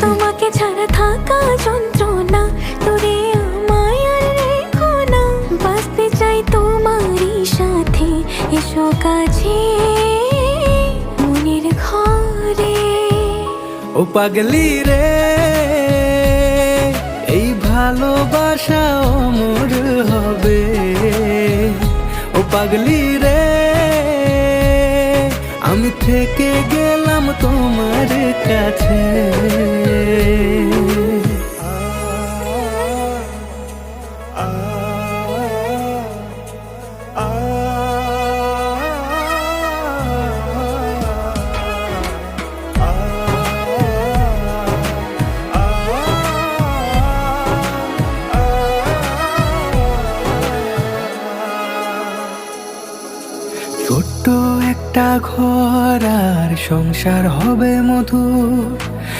তোমাকে ছাড়া থাকা যন্ত্রণা, তোরে আমায় আর রেখো না। বাঁচতে চাই তোমারই সাথে, এসো কাছে মনের ঘরে। ও পাগলি রে, এই ভালোবাসা অমর হবে। ও পাগলি রে, আমি থেকে গেলাম তোমার কাছে। ছোট্ট একটা ঘর আর সংসার হবে মধুর।